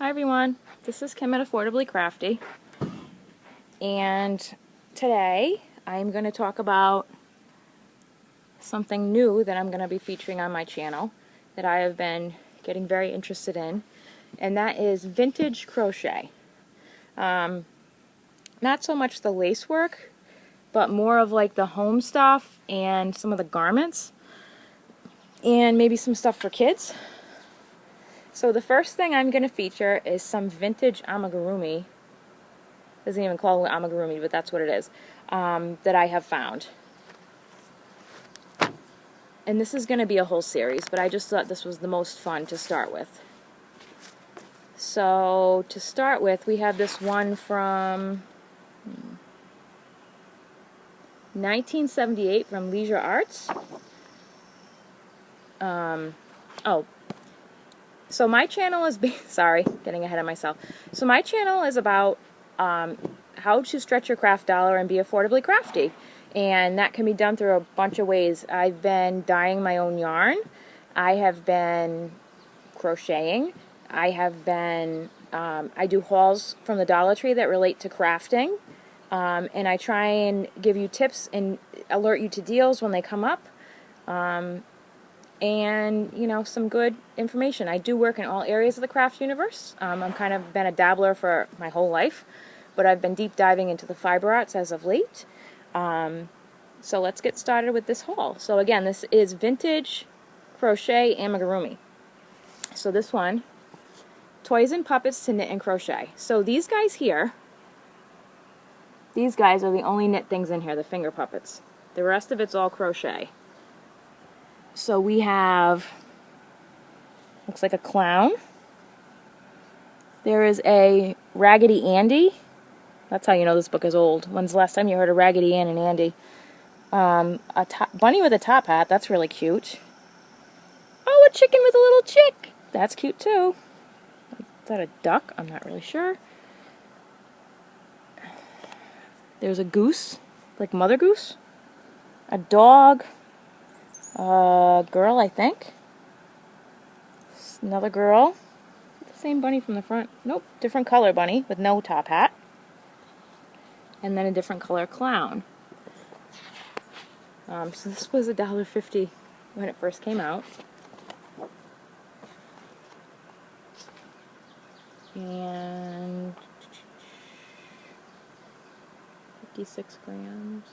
Hi everyone, this is Kim at Affordably Crafty, and today I'm going to talk about something new that I'm going to be featuring on my channel that I have been getting very interested in, and that is vintage crochet. Not so much the lace work, but more of like the home stuff and some of the garments, and maybe some stuff for kids. So the first thing I'm going to feature is some vintage amigurumi. Doesn't even call it amigurumi, but that's what it is, that I have found. And this is going to be a whole series, but I just thought this was the most fun to start with. So to start with, we have this one from 1978 from Leisure Arts. So my channel is, sorry, getting ahead of myself. So my channel is about how to stretch your craft dollar and be affordably crafty. And that can be done through a bunch of ways. I've been dyeing my own yarn. I have been crocheting. I have been, I do hauls from the Dollar Tree that relate to crafting. And I try and give you tips and alert you to deals when they come up. And, you know, some good information. I do work in all areas of the craft universe. I'm kind of been a dabbler for my whole life, but I've been deep diving into the fiber arts as of late. So let's get started with this haul. So again, this is vintage crochet amigurumi. So this one, toys and puppets to knit and crochet. So these guys here, these guys are the only knit things in here, the finger puppets. The rest of it's all crochet. So we have, looks like a clown. There is a Raggedy Andy. That's how you know this book is old. When's the last time you heard of Raggedy Ann and Andy? A bunny with a top hat. That's really cute. Oh, a chicken with a little chick. That's cute too. Is that a duck? I'm not really sure. There's a goose, like Mother Goose. A dog. Girl, I think. Another girl. The same bunny from the front. Nope, different color bunny with no top hat. And then a different color clown. So this was $1.50 when it first came out. And 56 grams.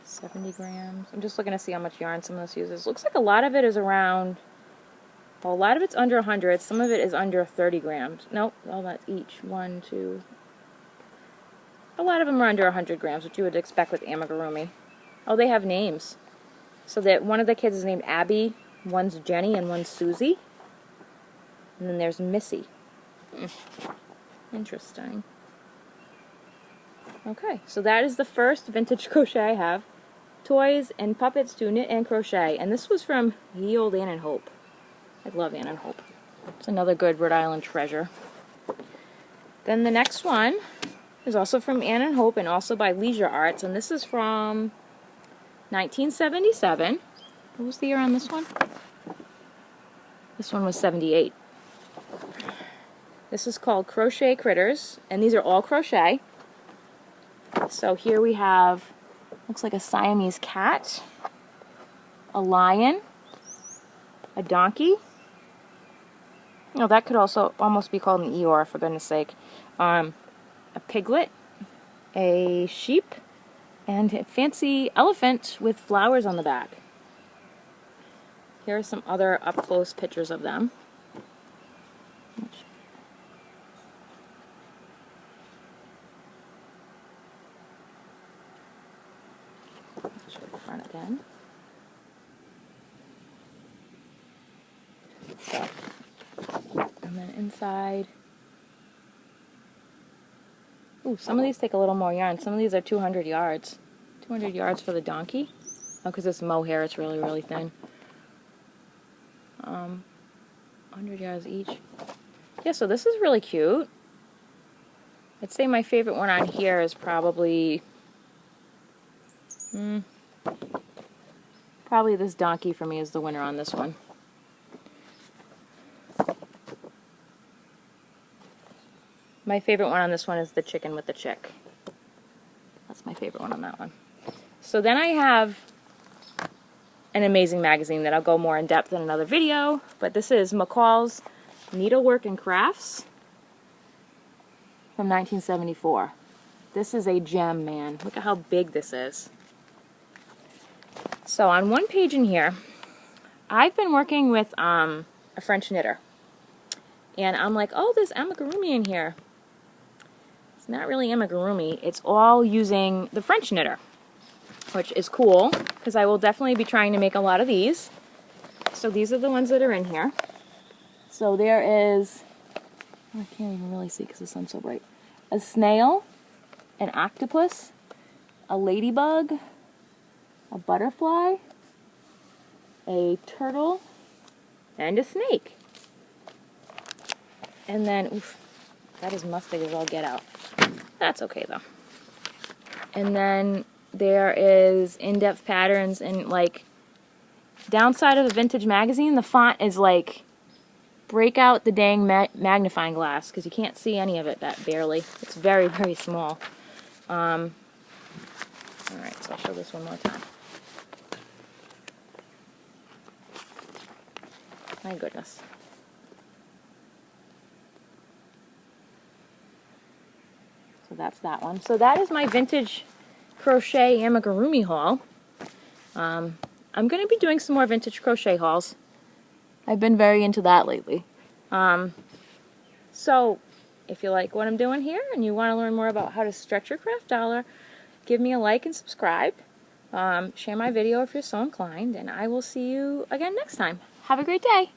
70 grams. I'm just looking to see how much yarn some of this uses. Looks like a lot of it is around, well, a lot of it's under 100. Some of it is under 30 grams. Nope, all that's each. 1, 2. A lot of them are under 100 grams, which you would expect with amigurumi. Oh, they have names. So that one of the kids is named Abby, one's Jenny, and one's Susie. And then there's Missy. Interesting. Okay, so that is the first vintage crochet I have. Toys and puppets to knit and crochet. And this was from ye old Ann and Hope. I love Ann and Hope. It's another good Rhode Island treasure. Then the next one is also from Ann and Hope and also by Leisure Arts. And this is from 1977. What was the year on this one? This one was 78. This is called Crochet Critters. And these are all crochet. So here we have, looks like a Siamese cat, a lion, a donkey. Oh, that could also almost be called an Eeyore, for goodness sake. A piglet, a sheep, and a fancy elephant with flowers on the back. Here are some other up-close pictures of them. Show the front again. So, and then inside. Ooh, some of these take a little more yarn. Some of these are 200 yards. 200 yards for the donkey. Oh, because it's mohair, it's really, really thin. 100 yards each. Yeah, so this is really cute. I'd say my favorite one on here is probably Probably this donkey for me is the winner on this one. My favorite one on this one is the chicken with the chick. That's my favorite one on that one. So then I have an amazing magazine that I'll go more in depth in another video, but this is McCalls Needlework and Crafts from 1974. This is a gem, man. Look at how big this is. So on one page in here, I've been working with a French knitter. And I'm like, oh, there's amigurumi in here. It's not really amigurumi. It's all using the French knitter, which is cool, because I will definitely be trying to make a lot of these. So these are the ones that are in here. So there is, I can't even really see because the sun's so bright, a snail, an octopus, a ladybug, a butterfly, a turtle, and a snake. And then, oof, that is musty as all get out. That's okay though. And then there is in-depth patterns, and like, downside of a vintage magazine, the font is like, break out the dang magnifying glass, because you can't see any of it that barely. It's very, very small. Alright, so I'll show this one more time. My goodness. So that's that one. So that is my vintage crochet amigurumi haul. I'm going to be doing some more vintage crochet hauls. I've been very into that lately. So if you like what I'm doing here and you want to learn more about how to stretch your craft dollar, give me a like and subscribe. Share my video if you're so inclined, and I will see you again next time. Have a great day.